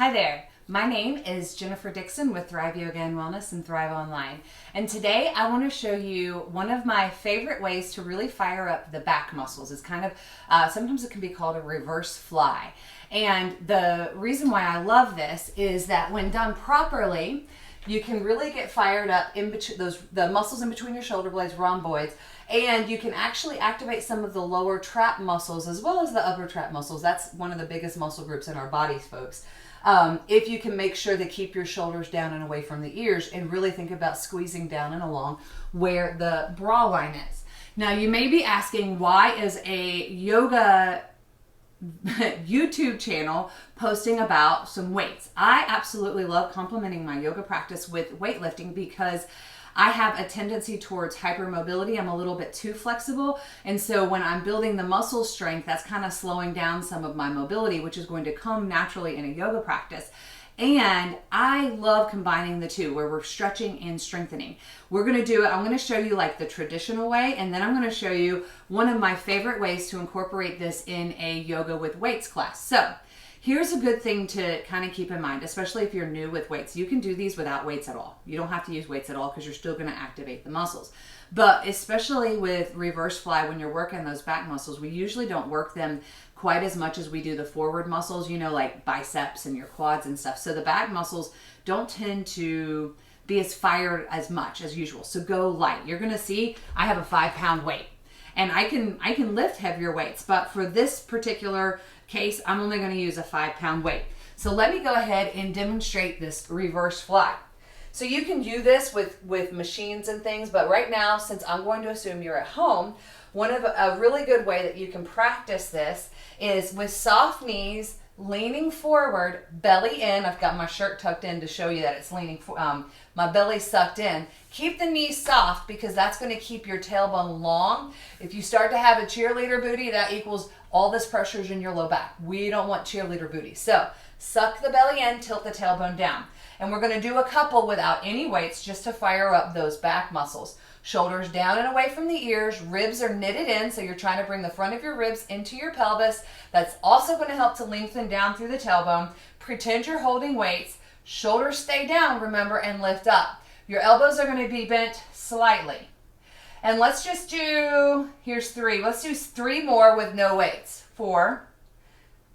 Hi there, my name is Jennifer Dixon with Thrive Yoga and Wellness and Thrive Online. And today I want to show you one of my favorite ways to really fire up the back muscles. It's kind of, sometimes it can be called a reverse fly. And the reason why I love this is that when done properly, you can really get fired up in between the muscles in between your shoulder blades, rhomboids, and you can actually activate some of the lower trap muscles as well as the upper trap muscles. That's one of the biggest muscle groups in our bodies, folks. If you can make sure to keep your shoulders down and away from the ears and really think about squeezing down and along where the bra line is. Now you may be asking, why is a yoga YouTube channel posting about some weights? I absolutely love complementing my yoga practice with weightlifting because I have a tendency towards hypermobility. I'm a little bit too flexible. And so when I'm building the muscle strength, that's kind of slowing down some of my mobility, which is going to come naturally in a yoga practice. And I love combining the two where we're stretching and strengthening. We're going to do it. I'm going to show you like the traditional way, and then I'm going to show you one of my favorite ways to incorporate this in a yoga with weights class. So here's a good thing to kind of keep in mind, especially if you're new with weights. You can do these without weights at all. You don't have to use weights at all because you're still going to activate the muscles. But especially with reverse fly, when you're working those back muscles, we usually don't work them quite as much as we do the forward muscles, you know, like biceps and your quads and stuff. So the back muscles don't tend to be as fired as much as usual. So go light. You're going to see I have a 5-pound weight. And I can lift heavier weights, but for this particular case, I'm only going to use a 5-pound weight. So let me go ahead and demonstrate this reverse fly. So you can do this with machines and things, but right now, since I'm going to assume you're at home, a really good way that you can practice this is with soft knees, leaning forward, belly in. I've got my shirt tucked in to show you that it's leaning, my belly's sucked in. Keep the knees soft because that's going to keep your tailbone long. If you start to have a cheerleader booty, that equals all this pressure is in your low back. We don't want cheerleader booty. So suck the belly in, tilt the tailbone down. And we're going to do a couple without any weights just to fire up those back muscles. Shoulders down and away from the ears, ribs are knitted in, so you're trying to bring the front of your ribs into your pelvis. That's also going to help to lengthen down through the tailbone. Pretend you're holding weights. Shoulders stay down, remember, and lift up. Your elbows are going to be bent slightly. And let's just do, here's 3. Let's do 3 more with no weights. 4,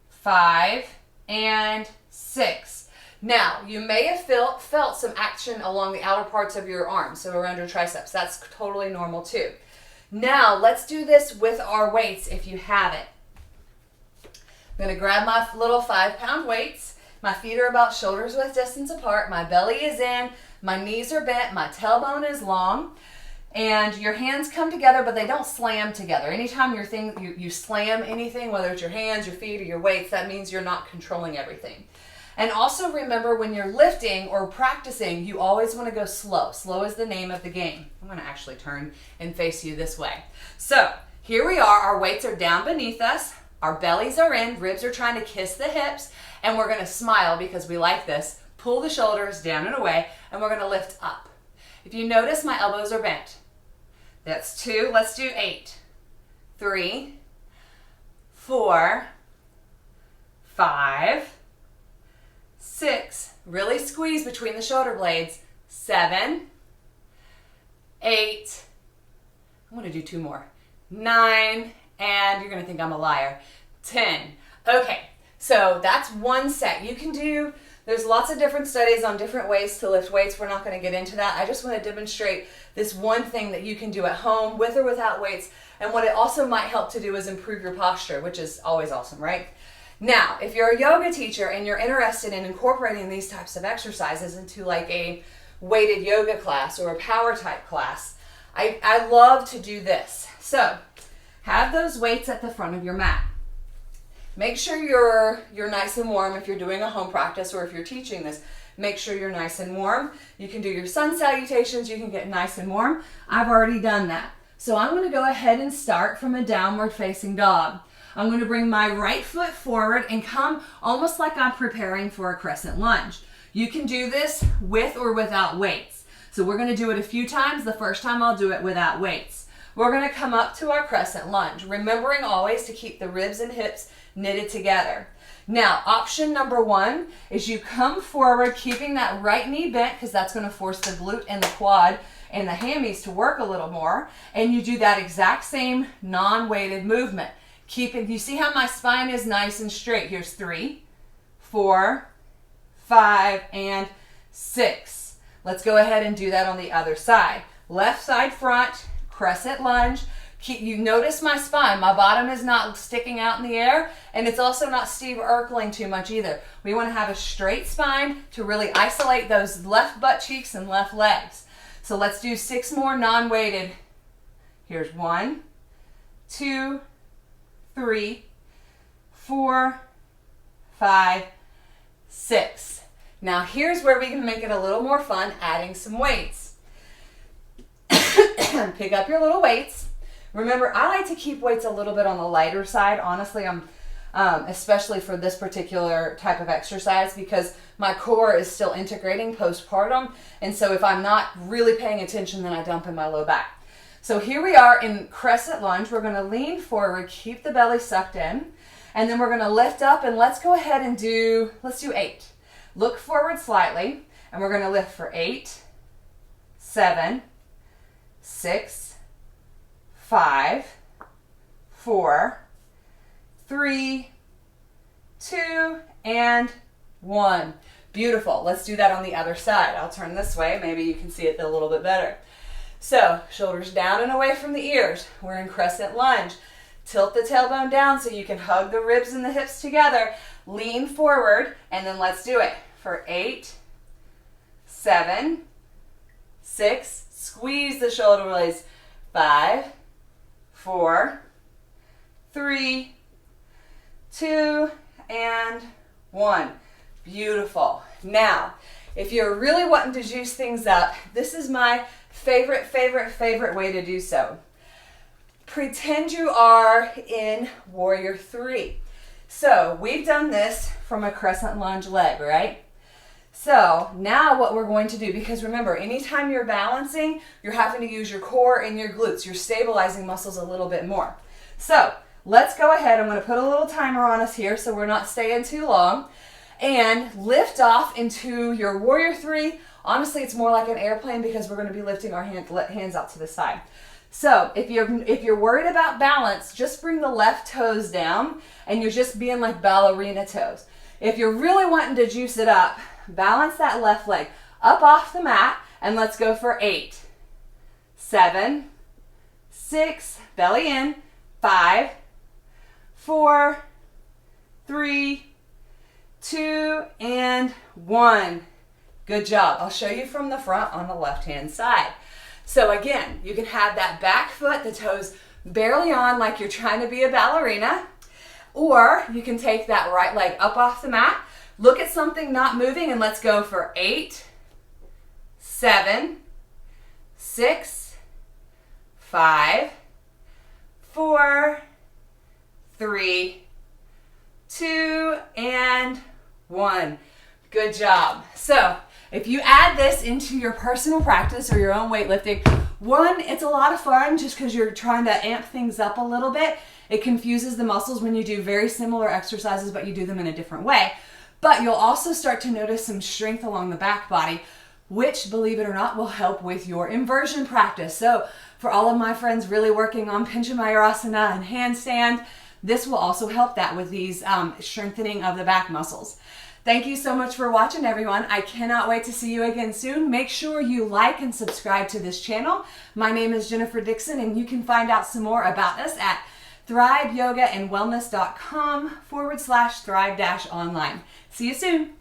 5, and 6. Now, you may have felt some action along the outer parts of your arms, so around your triceps. That's totally normal too. Now, let's do this with our weights if you have it. I'm going to grab my little 5-pound weights. My feet are about shoulders width distance apart. My belly is in. My knees are bent. My tailbone is long. And your hands come together, but they don't slam together. Anytime you slam anything, whether it's your hands, your feet, or your weights, that means you're not controlling everything. And also remember, when you're lifting or practicing, you always want to go slow. Slow is the name of the game. I'm going to actually turn and face you this way. So here we are. Our weights are down beneath us. Our bellies are in. Ribs are trying to kiss the hips. And we're going to smile because we like this. Pull the shoulders down and away. And we're going to lift up. If you notice, my elbows are bent. That's 2. Let's do 8. 3, 4, 5, 6, really squeeze between the shoulder blades. 7, 8, I'm going to do 2 more. 9, and you're going to think I'm a liar. 10. Okay, so that's one set. You can do, there's lots of different studies on different ways to lift weights. We're not going to get into that. I just want to demonstrate this one thing that you can do at home with or without weights. And what it also might help to do is improve your posture, which is always awesome, right? Now, if you're a yoga teacher and you're interested in incorporating these types of exercises into like a weighted yoga class or a power type class, I love to do this. So, have those weights at the front of your mat. Make sure you're nice and warm if you're doing a home practice or if you're teaching this. Make sure you're nice and warm. You can do your sun salutations. You can get nice and warm. I've already done that. So I'm going to go ahead and start from a downward facing dog. I'm going to bring my right foot forward and come almost like I'm preparing for a crescent lunge. You can do this with or without weights. So we're going to do it a few times. The first time I'll do it without weights. We're going to come up to our crescent lunge, remembering always to keep the ribs and hips knitted together. Now, option number one is you come forward, keeping that right knee bent, because that's going to force the glute and the quad and the hammies to work a little more. And you do that exact same non-weighted movement. You see how my spine is nice and straight. Here's 3, 4, 5, and 6. Let's go ahead and do that on the other side. Left side front, crescent lunge. You notice my spine. My bottom is not sticking out in the air, and it's also not Steve Urkeling too much either. We want to have a straight spine to really isolate those left butt cheeks and left legs. So let's do 6 more non-weighted. Here's 1, 2, 3, 4, 5, 6. Now here's where we can make it a little more fun, adding some weights. Pick up your little weights. Remember, I like to keep weights a little bit on the lighter side. Honestly, especially for this particular type of exercise, because my core is still integrating postpartum. And so if I'm not really paying attention, then I dump in my low back. So here we are in crescent lunge. We're going to lean forward, keep the belly sucked in, and then we're going to lift up, and let's go ahead and let's do 8. Look forward slightly, and we're going to lift for 8, 7, 6, 5, 4, 3, 2, and 1. Beautiful. Let's do that on the other side. I'll turn this way. Maybe you can see it a little bit better. So, shoulders down and away from the ears. We're in crescent lunge. Tilt the tailbone down so you can hug the ribs and the hips together. Lean forward, and then let's do it for 8, 7, 6, squeeze the shoulder blades, 5, 4, 3, 2, and 1. Beautiful. Now, if you're really wanting to juice things up, this is my favorite way to do so. Pretend you are in Warrior 3. So we've done this from a crescent lunge leg, right? So now what we're going to do, because remember, anytime you're balancing, you're having to use your core and your glutes. You're stabilizing muscles a little bit more. So let's go ahead. I'm going to put a little timer on us here so we're not staying too long. And lift off into your Warrior 3. Honestly, it's more like an airplane because we're going to be lifting our hands out to the side. So if you're worried about balance, just bring the left toes down, and you're just being like ballerina toes. If you're really wanting to juice it up, balance that left leg up off the mat, and let's go for 8, 7, 6, belly in, 5, 4, 3, 2, and 1. Good job. I'll show you from the front on the left-hand side. So again, you can have that back foot, the toes barely on like you're trying to be a ballerina, or you can take that right leg up off the mat, look at something not moving, and let's go for 8, 7, 6, 5, 4, 3, 2, and 1. Good job. So if you add this into your personal practice or your own weightlifting, one, it's a lot of fun just because you're trying to amp things up a little bit. It confuses the muscles when you do very similar exercises, but you do them in a different way. But you'll also start to notice some strength along the back body, which, believe it or not, will help with your inversion practice. So for all of my friends really working on Pincha Mayurasana and handstand, this will also help that with these strengthening of the back muscles. Thank you so much for watching, everyone. I cannot wait to see you again soon. Make sure you like and subscribe to this channel. My name is Jennifer Dixon, and you can find out some more about us at thriveyogaandwellness.com/thrive-online. See you soon.